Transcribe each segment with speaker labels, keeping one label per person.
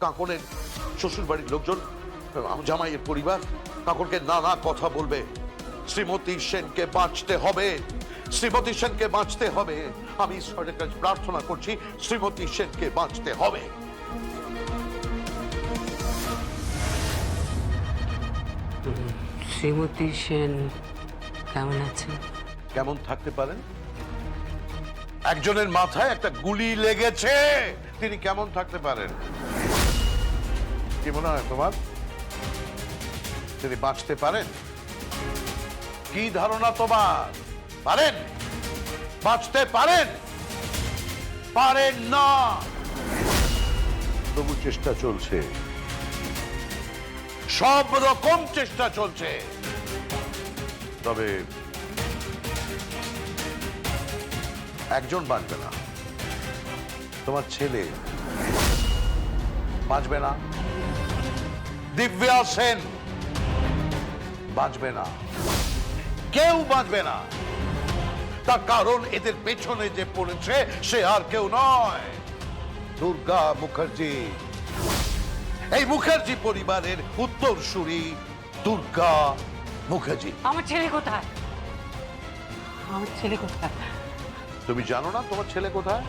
Speaker 1: কাঁকনের শ্বশুর বাড়ির লোকজন, জামাইয়ের পরিবার কাঁকনকে নানা কথা বলবে। শ্রীমতী সেনকে বাঁচতে হবে, শ্রীমতী সেনকে বাঁচতে হবে। আমি ঈশ্বরের কাছে প্রার্থনা করছি, শ্রীমতী সেনকে বাঁচতে হবে।
Speaker 2: শ্রীমতী সেন কেমন আছেন?
Speaker 1: কেমন থাকতে পারেন? একজনের মাথায় একটা গুলি লেগেছে, তিনি কেমন থাকতে পারেন? কি মনে হয় তোমার? তিনি বাঁচতে পারেন? কি ধারণা তোমার? পারেন? বাঁচতে পারেন? পারেন না। তবু চেষ্টা চলছে, সব রকম চেষ্টা চলছে। তবে একজন বাঁচবে না, তোমার ছেলে বাঁচবে না, দিব্যা সেন বাঁচবে না, কেউ বাঁচবে না। তার কারণ এদের পেছনে যে পড়েছে সে আর কেউ নয়, দুর্গা মুখার্জি। এই মুখার্জি পরিবারের উত্তরসূরি দুর্গা মুখার্জি।
Speaker 2: আমার ছেলে কোথায়? আমার ছেলে কোথায়?
Speaker 1: তুমি জানো না তোমার ছেলে কোথায়?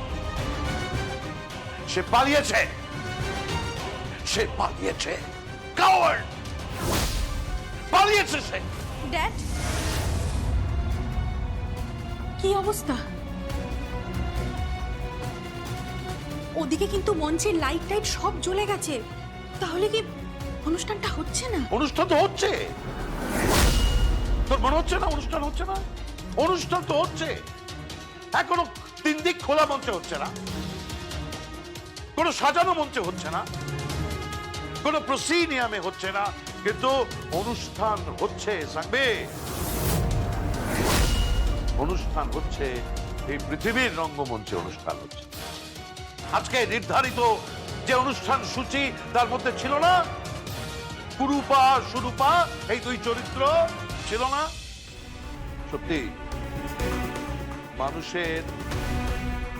Speaker 1: সে পালিয়েছে, সে পালিয়েছে, কাওয়ার্ড, পালিয়েছে সে।
Speaker 3: ড্যাড, কি অবস্থা? ওদিকে কিন্তু মঞ্চের লাইট টাইট সব জ্বলে গেছে, তাহলে কি অনুষ্ঠানটা হচ্ছে না?
Speaker 1: অনুষ্ঠান তো হচ্ছে, তোর মনে হচ্ছে না অনুষ্ঠান হচ্ছে না? অনুষ্ঠান তো হচ্ছে, এখনো 3 দিক খোলা মঞ্চে হচ্ছে না, কোনো সাজানো মঞ্চে হচ্ছে না, কোনো প্রসিনিয়ামে হচ্ছে না, কিন্তু অনুষ্ঠান হচ্ছে। সাংবে, অনুষ্ঠান হচ্ছে, এই পৃথিবীর রঙ্গমঞ্চে অনুষ্ঠান হচ্ছে। আজকে নির্ধারিত যে অনুষ্ঠান সূচি তার মধ্যে ছিল না কুরুপা সুরূপা, এই 2 চরিত্র ছিল না? সত্যি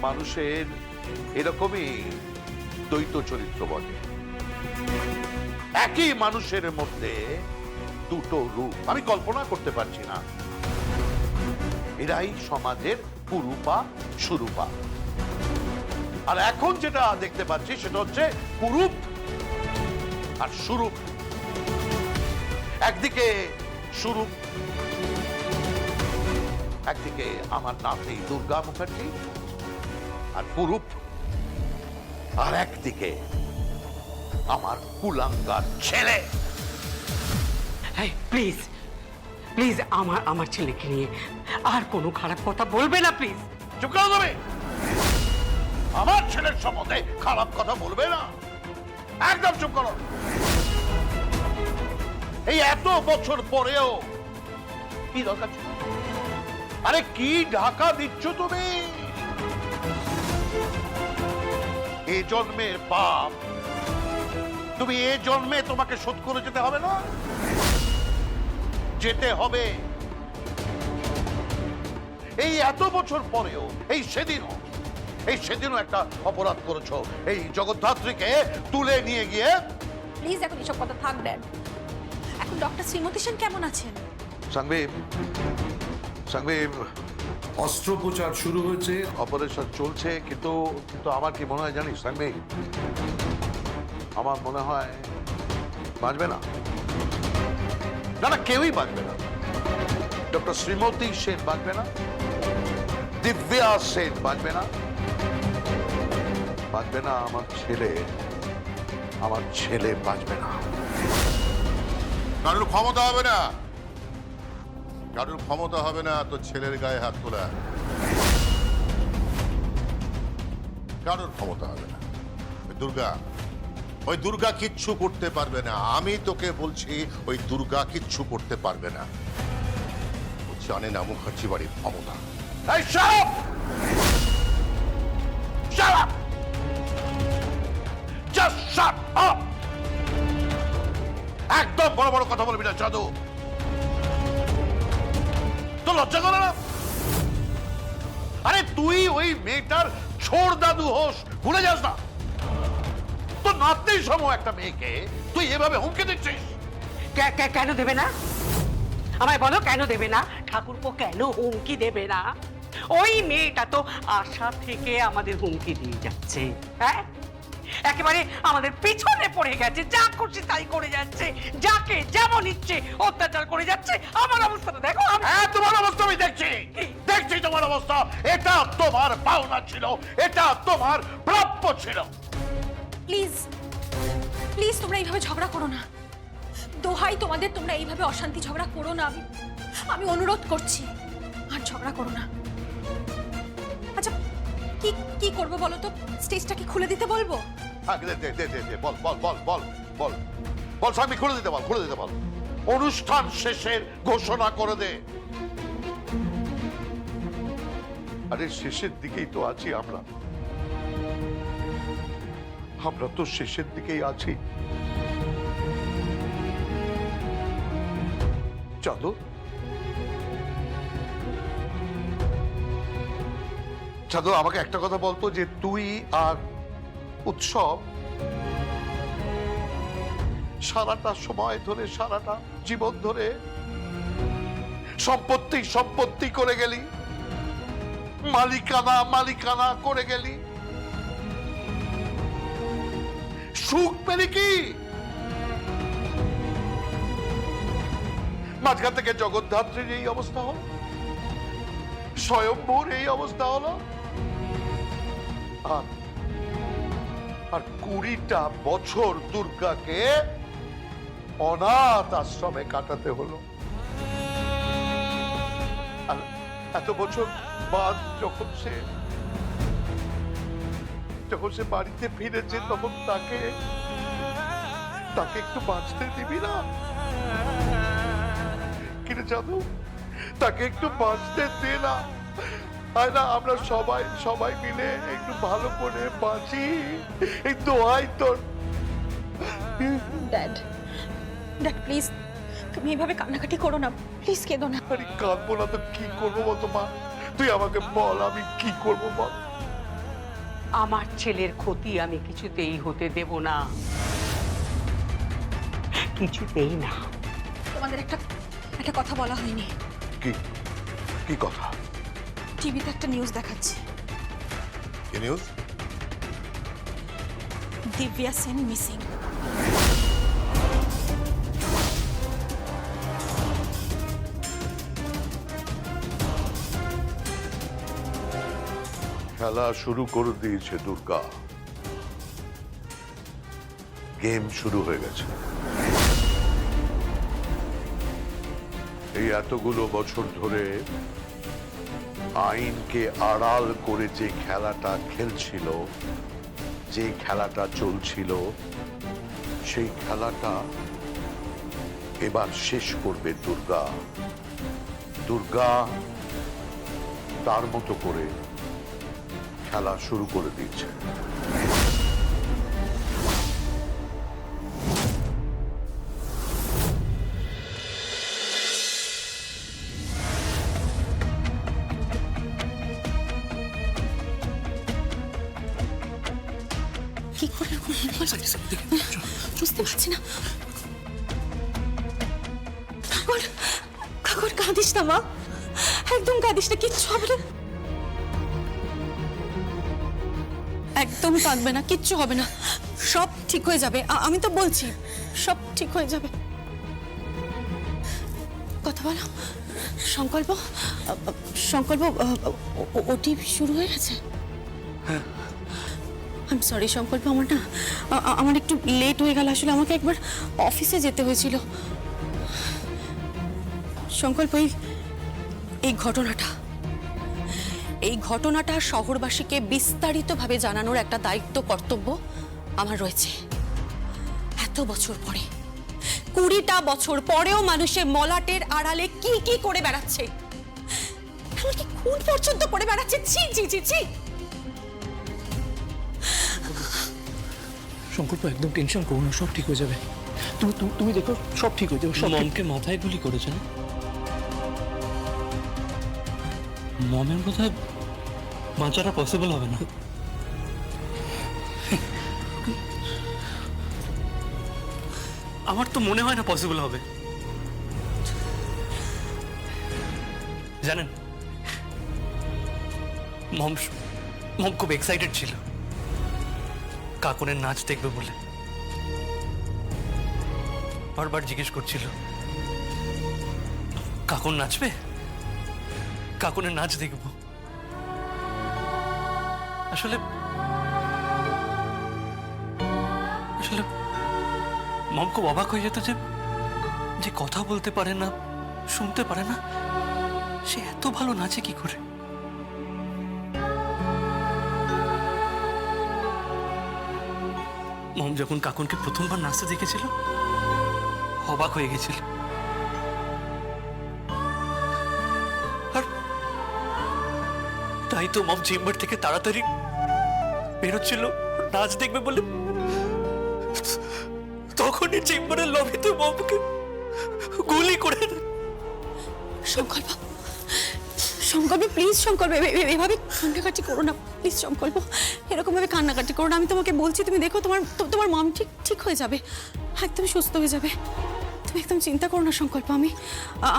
Speaker 1: মানুষের এরকমই দ্বৈত চরিত্র বটে। একই মানুষের মধ্যে 2টো রূপ। আমি কল্পনা করতে পারছি না। এরাই সমাজের কুরূপা সুরূপা। আর এখন যেটা দেখতে পাচ্ছি সেটা হচ্ছে কুরূপ আর সুরূপ। একদিকে সুরূপ, একদিকে আমার নাতি দুর্গা মুখার্জি, আর কুরূপ আর একদিকে আমার কুলাঙ্গার ছেলে।
Speaker 2: প্লিজ প্লিজ, আমার ছেলেকে নিয়ে আর কোনো খারাপ কথা বলবে না, প্লিজ।
Speaker 1: চুপ করো তুমি। আমার ছেলের সম্বন্ধে খারাপ কথা বলবে না, একদম চুপ করো। এই এত বছর পরেও কি দরকার ছিল? আরে কি ঢাকা দিচ্ছ তুমি? এ জন্মের পাপ তুমি এ জন্মে তোমাকে শোধ করে যেতে হবে না? যেতে হবে। এই এত বছর পরেও, এই সেদিনও একটা অপরাধ করেছো, এই জগদ্ধাত্রীকে তুলে নিয়ে গিয়ে।
Speaker 3: প্লিজ এখন এসব কথা থাক ড্যাড। এখন ডক্টর শ্রীমতী সেন কেমন আছেন?
Speaker 1: সাংবে
Speaker 4: অস্ত্রোপচার শুরু হয়েছে,
Speaker 1: অপারেশন চলছে, কিন্তু আমার কি মনে হয় জানিস সাংবে, আমার মনে হয় বাঁচবে না। না, কেউই বাঁচবে না। ডক্টর শ্রীমতী সেন বাঁচবে না, দিব্যা সেন বাঁচবে না, বাঁচবে না আমার ছেলে বাঁচবে না।
Speaker 5: কারোর ক্ষমতা হবে না, কারোর ক্ষমতা হবে না তো ছেলের গায়ে হাত তোলা, কারোর ক্ষমতা হবে না। ওই দুর্গা কিচ্ছু করতে পারবে না। আমি তোকে বলছি, ওই দুর্গা কিচ্ছু করতে পারবে না। ও জানে না মুখার্জি বাড়ির ক্ষমতা।
Speaker 1: Hey, shut up! Shut up! Just shut up! একদম বড় বড় কথা বলবি না জাদু। তো লজ্জা করে না? আরে তুই ওই মেয়েটার ছোড় দাদু হোস, ভুলে যাস না। তো নাতনি সম একটা মেয়েকে তুই এভাবে হুমকি দিচ্ছিস?
Speaker 2: কেন দেবে না? আমায় বলো কেন দেবে না? ঠাকুরপো কেন হুমকি দেবে না? ওই মেয়েটা তো আশা থেকে আমাদের হুমকি দিয়ে যাচ্ছে। হ্যাঁ, একেবারে আমাদের পিছনে পড়ে গেছে, যা খুশি তাই করে যাচ্ছে, যাকে যেমন ইচ্ছে অত্যাচার করে যাচ্ছে। আমার অবস্থাটা দেখো।
Speaker 1: হ্যাঁ, তোমার অবস্থা আমি দেখছি, দেখছি তোমার অবস্থা। এটা তোমার পাওনা ছিল, এটা তোমার প্রাপ্য ছিল।
Speaker 3: প্লিজ প্লিজ তোমরা এইভাবে ঝগড়া করো না। দোহাই তোমাদের, তোমরা এইভাবে অশান্তি ঝগড়া করো না। আমি অনুরোধ করছি, আর ঝগড়া করো না। আচ্ছা, কি কি করবো বলো তো? স্টেজটাকে খুলে দিতে বলবো?
Speaker 1: হ্যাঁ, দে দে দে দে দে, বল বল বল বল বল বল স্বামী, খুলে দিতে বল, খুলে দিতে বল। অনুষ্ঠান শেষের ঘোষণা করে দে। আরে শেষের দিকেই তো আছি আমরা, আমরা তো শেষের দিকেই আছি। চাঁদু, চাঁদু আমাকে একটা কথা বলতো, যে তুই আর উৎসব সারাটা সময় ধরে, সারাটা জীবন ধরে সম্পত্তি সম্পত্তি করে গেলি, মালিকানা মালিকানা করে গেলি, সুখ পেলি কি? মাঝখান থেকে জগদ্ধাত্রীর এই অবস্থা হলো, স্বয়ম্ভূর এই অবস্থা হলো, আর 20টা বছর দুর্গাকে অনাথ আশ্রমে কাটাতে হলো। আর এত বছর বাদ যখন সে বাড়িতে ফিরেছে, তখন তাকে একটু বাঁচতে দিবি না? কিরে জাদু, তাকে একটু বাঁচতে দে না। হয় না, আমরা সবাই মিলে একটু ভালো করে বাঁচি, এই দোয়াই তোর।
Speaker 3: ড্যাড প্লিজ, তুমি এইভাবে কান্নাকাটি করো না, প্লিজ কেঁদো না।
Speaker 1: আরে কাঁদবো না তো কি করবো বলতো মা? তুই আমাকে বল, আমি কি করবো বল?
Speaker 2: আমার ছেলের ক্ষতি আমি কিছুতেই হতে দেব না, কিছুতেই না।
Speaker 3: তোমাদের একটা কথা বলা হয়নি।
Speaker 1: কি কি কথা?
Speaker 3: টিভিতে একটা নিউজ দেখাচ্ছে,
Speaker 5: কি নিউজ?
Speaker 3: দিব্যা সেন মিসিং।
Speaker 1: খেলা শুরু করে দিয়েছে দুর্গা, গেম শুরু হয়ে গেছে। এই এতগুলো বছর ধরে আইনকে আড়াল করে যে খেলাটা খেলছিল, যে খেলাটা চলছিল, সেই খেলাটা এবার শেষ করবে দুর্গা। দুর্গা তার মতো করে খেলা শুরু করে দিয়েছে।
Speaker 3: কি করে বুঝতে পারছি না। কাকুর কাঁদিস না মা, একদম কাঁদিস না, কিচ্ছু হবে না। একদম কাঁদবে না, কিচ্ছু হবে না, সব ঠিক হয়ে যাবে। আমি তো বলছি সব ঠিক হয়ে যাবে। কথা বলো। সংকল্প ওটি শুরু হয়ে গেছে?
Speaker 6: হ্যাঁ।
Speaker 3: আই এম সরি সংকল্প, আমার একটু লেট হয়ে গেল। আসলে আমাকে একবার অফিসে যেতে হয়েছিল। সংকল্প, এই ঘটনাটা শহরবাসীকে বিস্তারিতভাবে জানানোর একটা দায়িত্ব, কর্তব্য আমার রয়েছে। এত বছর পরে, 20টা বছর পরেও মানুষের মলাটের আড়ালে কি কি করে বেড়াচ্ছে, এমনকি খুন পর্যন্ত করে বেড়াচ্ছে। ছি ছি ছি ছি।
Speaker 6: সংকল্প, একদম টেনশন করো না, সব ঠিক হয়ে যাবে। তুমি দেখো, সব ঠিক হয়ে যাবে। মমকে মাথায় গুলি করেছে না? মমের বোধহয় বাঁচাটা পসিবল হবে না। আমার তো মনে হয় না পসিবল হবে। জানেন, মম খুব এক্সাইটেড ছিল কাকনের নাচ দেখবে বলে। বারবার জিজ্ঞেস করছিল, কাকন নাচবে, কাকনের নাচ দেখব। আসলে আসলে মম খুব অবাক হয়ে যেত যে কথা বলতে পারে না, শুনতে পারে না, সে এত ভালো নাচে কি করে। মম যখন কাকনকে প্রথমবার নাচতে দেখেছিল অবাক হয়ে গেছিল। আর তাই তো মম চেম্বার থেকে তাড়াতাড়ি বেরোচ্ছিল নাচ দেখবে বলে। তখনই চেম্বারের লবিতে মমকে গুলি করে দেয়।
Speaker 3: সংকল্প, সংকল্প প্লিজ, সংকল্প এভাবে কান্নাকাটি করো না প্লিজ। সংকল্প এরকম ভাবে কান্নাকাটি করো না। আমি তোমাকে বলছি, তুমি দেখো তোমার মম ঠিক হয়ে যাবে, একদম সুস্থ হয়ে যাবে। তুমি একদম চিন্তা করো না সংকল্প।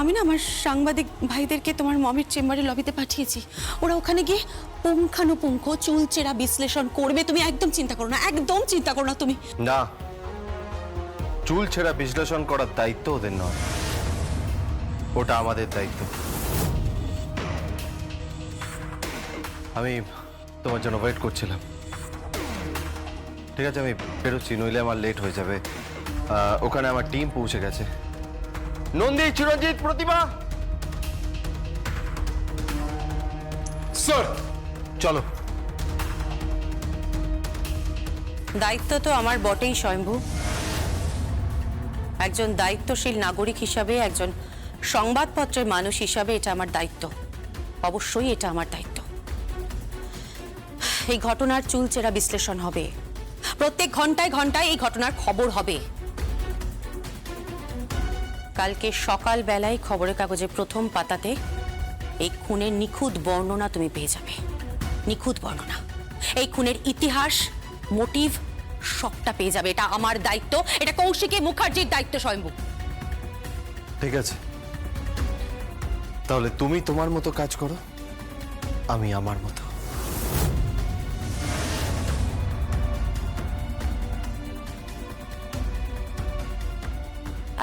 Speaker 3: আমি না আমার সাংবাদিক ভাইদেরকে তোমার মমের চেম্বারের লবিতে পাঠিয়েছি। ওরা ওখানে গিয়ে পুঙ্খানুপুঙ্খ চুলচেরা বিশ্লেষণ করবে। তুমি একদম চিন্তা করো না, একদম চিন্তা করো না তুমি।
Speaker 7: না, চুল ছেঁড়া বিশ্লেষণ করার দায়িত্ব ওদের নয়, ওটা আমাদের দায়িত্ব। আমি তোমার জন্য ওয়েট করছিলাম। ঠিক আছে, আমি বেরোচ্ছি, নইলে আমার লেট হয়ে যাবে। ওখানে আমার টিম পৌঁছে গেছে। নন্দী, চিরঞ্জিত, প্রতিমা,
Speaker 4: স্যার
Speaker 7: চলো।
Speaker 3: দায়িত্ব তো আমার বটেই স্বয়ম্ভু। একজন দায়িত্বশীল নাগরিক হিসাবে, একজন সংবাদপত্রের মানুষ হিসাবে এটা আমার দায়িত্ব। অবশ্যই এটা আমার দায়িত্ব। এই ঘটনার চুলচেরা বিশ্লেষণ হবে। প্রত্যেক ঘন্টায় ঘন্টায় এই ঘটনার খবর হবে। কালকে সকাল বেলায় খবরের কাগজের প্রথম পাতাতে এই খুনের নিখুঁত বর্ণনা তুমি পেয়ে যাবে। নিখুঁত বর্ণনা, এই খুনের ইতিহাস, মোটিভ সবটা পেয়ে যাবে। এটা আমার দায়িত্ব, এটা কৌশিকী মুখার্জির দায়িত্ব স্বয়ম্ভু।
Speaker 7: ঠিক আছে, তাহলে তুমি তোমার মতো কাজ করো, আমি আমার মতো।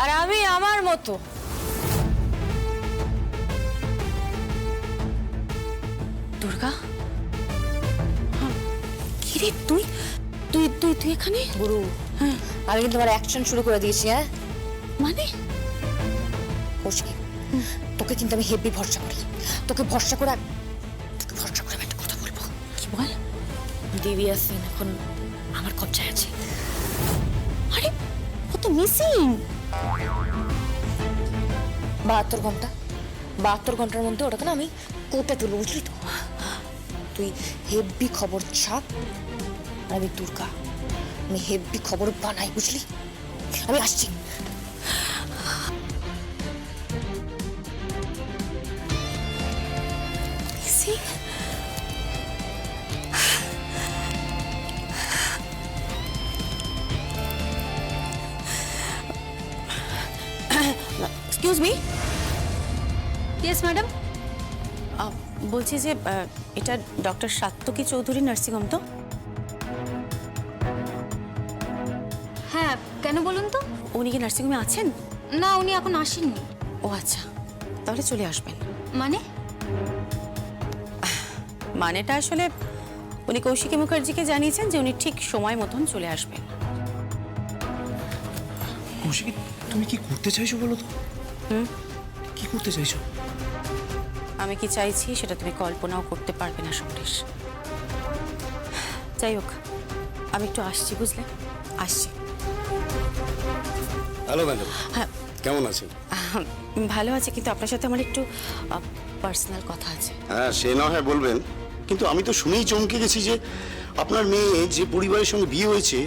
Speaker 3: আর আমি আমার মতো। দুর্গা, কিরে তুই তুই তুই তুই এখানে?
Speaker 8: গুরু, আমি কিন্তু আমার অ্যাকশন শুরু করে দিয়েছি। হ্যাঁ
Speaker 3: মানে
Speaker 8: কৌশিক, তোকে কিন্তু আমি হেভি ভরসা করি। তোকে ভরসা করে আমি একটা কথা বলবো।
Speaker 3: কি বল?
Speaker 8: দিব্যা সিং এখন আমার কবজায় আছে।
Speaker 3: আরে ও তো মিসিং।
Speaker 8: 72 ঘন্টার মধ্যে ওটাকে না আমি কোর্টে তুলবো, বুঝলি তো? তুই হেভি খবর ছাপ, আর আমি দুর্গা, আমি হেভি খবর বানাই, বুঝলি? আমি আসছি।
Speaker 3: Missing? Excuse me.
Speaker 8: Yes madam.
Speaker 3: বলছি যে এটা ডক্টর সাত্তকী চৌধুরী নার্সিংহোম তো?
Speaker 9: হ্যাঁ, কেন বলুন তো?
Speaker 3: উনি কি নার্সিংহোমে আছেন?
Speaker 9: না, উনি এখন আসেননি।
Speaker 3: ও আচ্ছা, তাহলে চলে আসবেন।
Speaker 9: মানে?
Speaker 3: মানেটা আসলে উনি কৌশিকী মুখার্জিকে জানিয়েছেন যে উনি ঠিক সময় মতন চলে আসবেন।
Speaker 6: কৌশিকী, তুমি কি করতে চাইছো বলো তো? কি করতে চাইছো?
Speaker 3: আমি কি চাইছি সেটা তুমি কল্পনাও করতে পারবে না সমরেশ। যাই হোক, আমি একটু আসছি, বুঝলে? আসছি।
Speaker 10: হ্যালো ম্যাডাম,
Speaker 3: হ্যাঁ,
Speaker 10: কেমন আছেন?
Speaker 3: ভালো আছে, কিন্তু আপনার সাথে আমার একটু পার্সোনাল কথা আছে।
Speaker 10: হ্যাঁ, সে না হয় বলবেন, কিন্তু আমি তো শুনেই চমকে গেছি যে আপনার মেয়ে যে পরিবারের সঙ্গে বিয়ে হয়েছে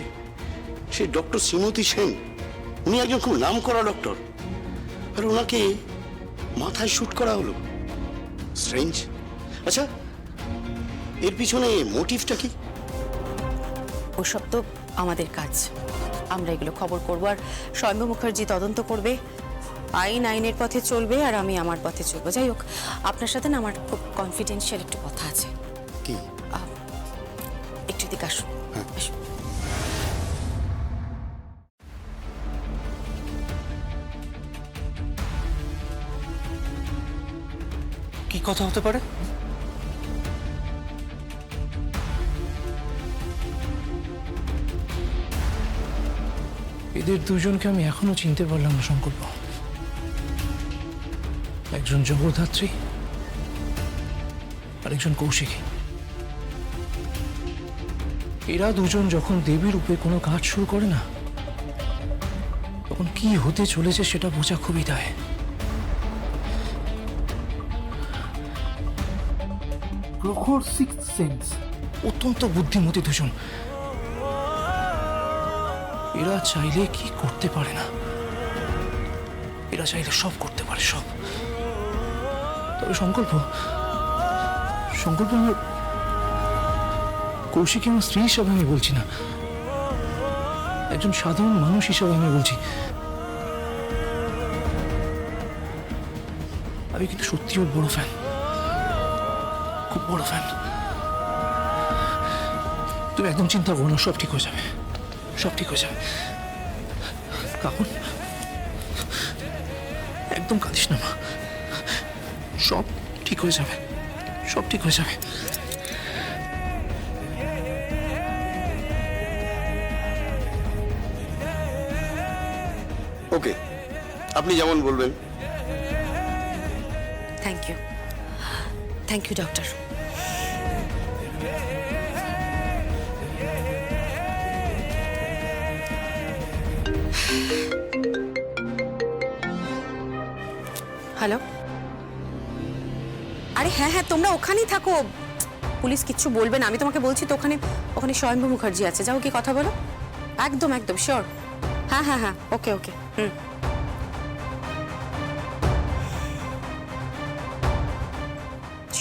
Speaker 10: সে ডক্টর শ্রীমতী সেন। উনি একজন খুব নামকরা ডক্টর, আর ওনাকে মাথায় শুট করা হলো। স্ট্রেঞ্জ। আচ্ছা, এর পিছনে মোটিভটা কি?
Speaker 3: ওসব তো আমাদের কাজ। আমরা এগুলো খবর করব, আর স্বয়ম্ভ মুখার্জি তদন্ত করবে, আইন আইনের পথে চলবে, আর আমি আমার পথে চলবো। যাই হোক, আপনার সাথে না আমার খুব কনফিডেন্সিয়াল একটু কথা আছে।
Speaker 10: কি?
Speaker 3: একটু দিকে আসুন। আসুন।
Speaker 6: কি কথা হতে পারে?
Speaker 11: এদের দুজনকে আমি এখনো চিনতে পারলাম না সংকল্প। একজন জগদ্ধাত্রী আর একজন কৌশিকী। এরা দুজন যখন দেবী রূপে কোনো কাজ শুরু করে না, তখন কি হতে চলেছে সেটা বোঝা খুবই দায়। প্রখর সিক্সথ সেন্স, অত্যন্ত বুদ্ধিমতী দুজন। এরা চাইলে কি করতে পারে না, এরা চাইলে সব করতে পারে, সব। তবে সংকল্প আমার কৌশিকী আমার স্ত্রী হিসাবে আমি বলছি না, একজন সাধারণ মানুষ হিসাবে আমি বলছি। আমি কিন্তু সত্যি ওর বড় ফ্যান, খুব বড় ফ্যান। তুমি একদম চিন্তা করো না, সব ঠিক হয়ে যাবে, সব ঠিক হয়ে যাবে। কাকুন, একদম কাঁদিস না মা, সব ঠিক হয়ে যাবে, সব ঠিক হয়ে যাবে।
Speaker 10: ওকে, আপনি যেমন বলবেন।
Speaker 3: Thank you, thank you doctor. Hello, আরে হ্যাঁ হ্যাঁ, তোমরা ওখানেই থাকো, পুলিশ কিচ্ছু বলবে না, আমি তোমাকে বলছি তো। ওখানে ওখানে স্বয়ম্ভ মুখার্জি আছে, যাও কি কথা বলো। একদম একদম শিওর। হ্যাঁ হ্যাঁ হ্যাঁ, ওকে ওকে।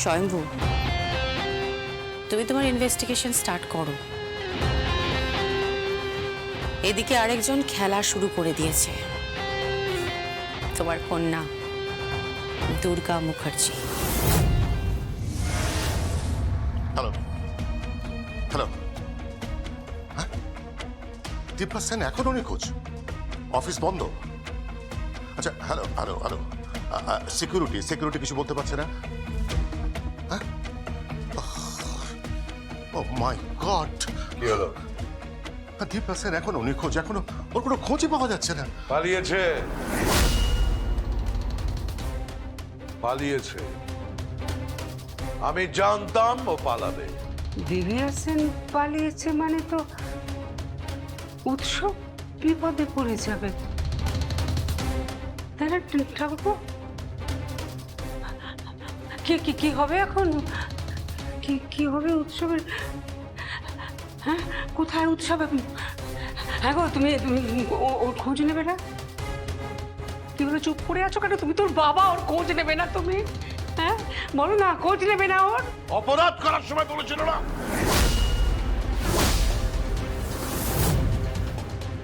Speaker 3: স্বয়ম্ভ, তুমি তোমার ইনভেস্টিগেশন স্টার্ট করো। এদিকে আরেকজন খেলা শুরু করে দিয়েছে, তোমার কন্যা দুর্গা মুখার্জি।
Speaker 5: হ্যালো হ্যালো, হ্যাঁ, দীপা সেন এখনো নিখোঁজ, অফিস বন্ধ। আচ্ছা, হ্যালো হ্যালো হ্যালো, সিকিউরিটি কিছু বলতে পারছে না? হ্যাঁ, ও মাই গড,
Speaker 1: কি হলো?
Speaker 5: দীপা সেন এখনো নিখোঁজ, এখনো ওর কোনো খোঁজই পাওয়া যাচ্ছে না।
Speaker 1: পালিয়েছে, পালিয়েছে। আমি জানতাম ও পালাবে।
Speaker 2: দিব্যা সেন পালিয়েছে মানে তো উৎসব বিপদে পড়ে যাবে, তাই না ঠাকুরপো? কি হবে এখন? কি হবে উৎসবের? হ্যাঁ, কোথায় উৎসব এখন? হ্যাঁ গো, তুমি ওর খোঁজ নেবে না? কি বলে চুপ করে আছো কেন? তুমি তোর বাবা, ওর খোঁজ নেবে না তুমি? হ্যাঁ বলো না, খোঁজ নেবে না ওর?
Speaker 1: অপরাধ করার সময় বলেছিল না?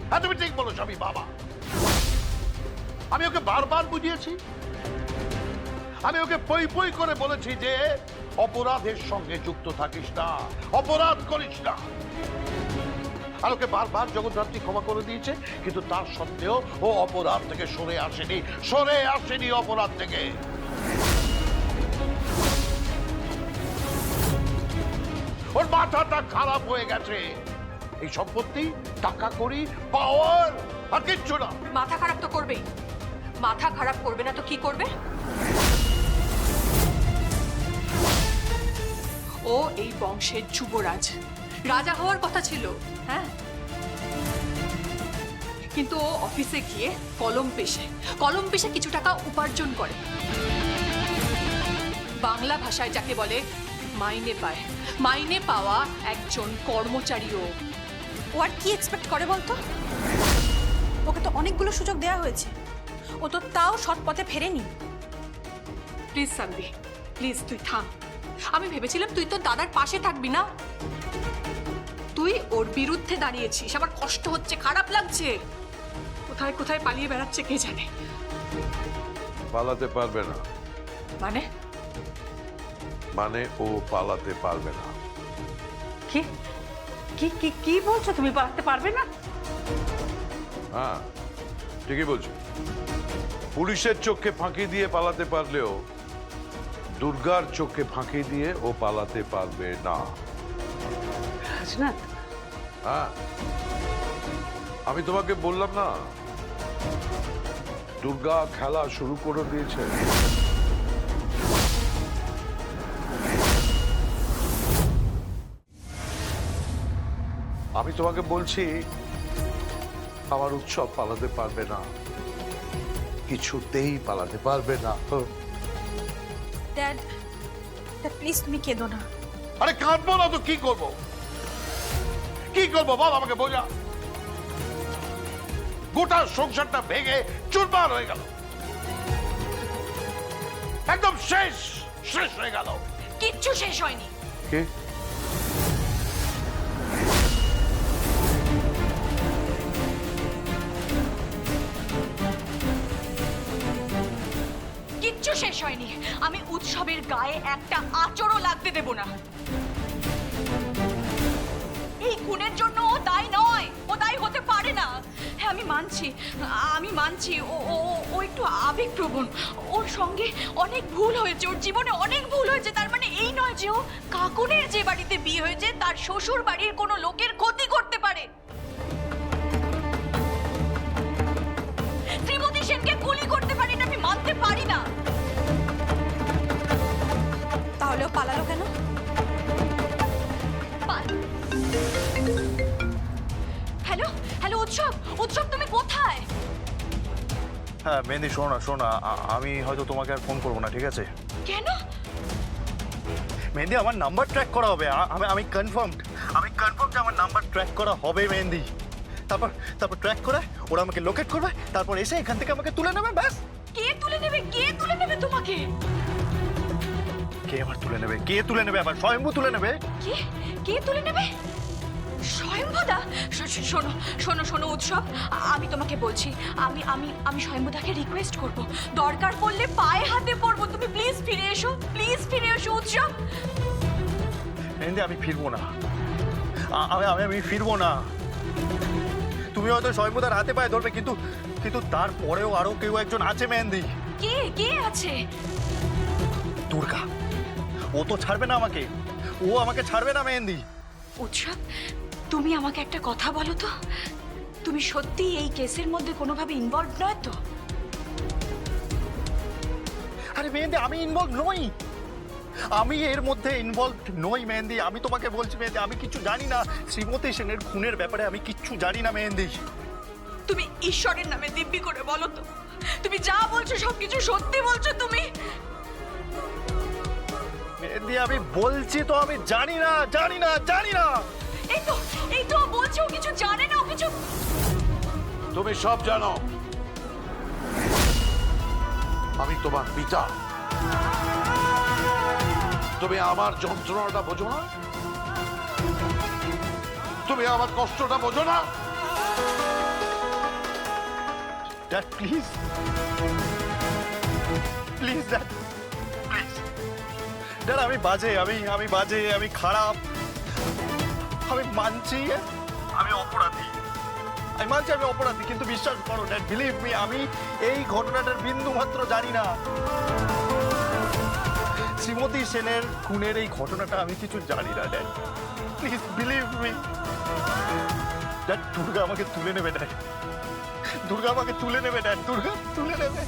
Speaker 1: হ্যাঁ, তুমি ঠিক বলেছ, আমি বাবা। আমি ওকে বারবার বুঝিয়েছি, আমি ওকে পই পই করে বলেছি যে অপরাধের সঙ্গে যুক্ত থাকিস না, অপরাধ করিস না। আর ওকে বারবার জগদ্ধাত্রী ক্ষমা করে দিয়েছে, কিন্তু তার সত্ত্বেও ও অপরাধ থেকে সরে আসেনি অপরাধ থেকে। ওর মাথাটা খারাপ হয়ে গেছে। এই সম্পত্তি, টাকা কড়ি, পাওয়ার আর কিচ্ছু না।
Speaker 12: মাথা খারাপ তো করবেই, মাথা খারাপ করবে না তো কি করবে? ও এই বংশের যুবরাজ, রাজা হওয়ার কথা ছিল, হ্যাঁ, কিন্তু ও অফিসে গিয়ে কলম পেশে কিছু টাকা উপার্জন করে। বাংলা ভাষায় যাকে বলে মাইনে পায়, মাইনে পাওয়া একজন কর্মচারী ও।
Speaker 3: ও আর কি এক্সপেক্ট করে বলতো? ওকে তো অনেকগুলো সুযোগ দেওয়া হয়েছে, ও তো তাও সৎ পথে ফেরেনি।
Speaker 12: প্লিজ সানভি, প্লিজ তুই থাম। আমি ভেবেছিলাম তুই তো দাদার পাশে থাকবি না, তুই তুই ওর বিরুদ্ধে দাঁড়িয়েছিস, আমার কষ্ট হচ্ছে, খারাপ লাগছে। কোথায় কোথায় পালিয়ে বেড়াচ্ছে কে জানে।
Speaker 1: পালাতে পারবে না।
Speaker 12: মানে
Speaker 1: মানে ও পালাতে পারবে না।
Speaker 2: কি কি কি কি বলছো তুমি? পালাতে পারবে না?
Speaker 1: হ্যাঁ, ঠিকই বলছো। পুলিশের চোখে ফাঁকি দিয়ে পালাতে পারলেও দুর্গার চোখে ফাঁকি দিয়ে ও পালাতে পারবে না।
Speaker 2: রাজনাথ,
Speaker 1: হ্যাঁ, আমি তোমাকে বললাম না, দুর্গা খেলা শুরু করে দিয়েছে। আমি তোমাকে বলছি, আমার উৎসব পালাতে পারবে না, কিছুতেই পালাতে পারবে না।
Speaker 9: ড্যাড, প্লিজ তুমি কেঁদো না।
Speaker 1: আরে কাঁদবো না তো কি করবো? কি করবো বল আমাকে, বোঝা। গোটা সংসারটা ভেঙে চুরমার হয়ে গেল, একদম শেষ শেষ হয়ে গেল।
Speaker 12: কিচ্ছু শেষ হয়নি।
Speaker 1: কে?
Speaker 12: কিচ্ছু শেষ হয়নি। আমি উৎসবের গায়ে একটা আঁচড়ও লাগতে দেব না। এই খুনের জন্য ও দায়ী নয়, ও দায়ী হতে পারে না। হ্যাঁ, আমি মানছি ও একটু আবেগপ্রবণ। ওর সঙ্গে অনেক ভুল হয়েছে, ওর জীবনে অনেক ভুল হয়েছে। তার মানে এই নয় যে ও কাকুনের যে বাড়িতে বিয়ে হয়েছে তার শ্বশুর বাড়ির কোনো লোকের ক্ষতি করতে পারে। শ্রীমতী সেনকে গুলি করতে পারি না, আমি মানতে পারি না।
Speaker 9: তাহলেও পালালো কেন?
Speaker 12: হ্যালো হ্যালো, উৎসব তুমি কোথায়?
Speaker 7: হ্যাঁ মেহেন্দি, শোনা, আমি হয়তো তোমাকে আর ফোন করবো না, ঠিক আছে?
Speaker 12: কেন?
Speaker 7: মেহেন্দি, আমার নাম্বার ট্র্যাক করা হবে। আমি কনফার্ম যে আমার নাম্বার ট্র্যাক করা হবে মেহেন্দি। তারপর ট্র্যাক করে ওরা আমাকে লোকেট করবে, তারপর এসে এখান থেকে আমাকে তুলে নেবে, ব্যাস।
Speaker 12: কে তুলে নেবে? কে তুলে নেবে তোমাকে?
Speaker 7: কে আবার তুলে নেবে? কে তুলে নেবে? আবার স্বয়ম্ভু তুলে নেবে।
Speaker 12: কে কে তুলে নেবে? স্বয়ম্ভুদা? শোনো উৎসব, আমি তোমাকে বলছি, আমি স্বয়ম্ভুদাকে রিকোয়েস্ট করব, দরকার পড়লে পায়ে হাতে পড়বো। তুমি প্লিজ ফিরে এসো, উৎসব।
Speaker 7: মেহেন্দি, আমি ফিরবো না। আমি ফিরবো না। তুমি হয়তো স্বয়ম্ভুদার হাতে পায়ে ধরবে, কিন্তু তারপরেও আরো কেউ একজন আছে মেহেন্দি।
Speaker 12: কে আছে?
Speaker 7: দুর্গা। ও তো ছাড়বে না আমাকে, ও আমাকে ছাড়বে না মেহেন্দি।
Speaker 12: উৎসব, তুমি আমাকে একটা কথা বলো তো, তুমি সত্যি এই কেসের মধ্যে কোনোভাবে ইনভলভ নয় তো?
Speaker 7: আরে মেহেন্দি, আমি ইনভলভ নই। আমি এর মধ্যে ইনভলভ নই মেহেন্দি। আমি তোমাকে বলছি মেহেন্দি, আমি কিছু জানি না। শ্রীমতী সেনের খুনের ব্যাপারে আমি কিচ্ছু জানি না মেহেন্দি।
Speaker 12: তুমি ঈশ্বরের নামে দিব্যি করে বলো তো, তুমি যা বলছো সবকিছু সত্যি বলছো তুমি?
Speaker 7: মেহেন্দি, আমি বলছি তো আমি জানি না।
Speaker 12: এই তো বলছো ও কিছু জানে না, ও কিছু।
Speaker 1: তুমি সব জানো। আমি তোমার পিতা। তুমি আমার যন্ত্রণাটা বোঝো না? তুমি আমার কষ্টটা বোঝো না?
Speaker 7: Dad, please dad, please dad, আমি বাজে, আমি খারাপ, আমি মানছি আমি অপরাধী। কিন্তু বিশ্বাস করো ড্যাড, বিলিভ মি, আমি এই ঘটনাটার বিন্দু মাত্র জানি না। শ্রীমতী সেনের খুনের এই ঘটনাটা আমি কিছু জানি না dad, please believe me. Dad, Durga আমাকে তুলে নেবে ড্যাড, দুর্গা তুলে নেবে।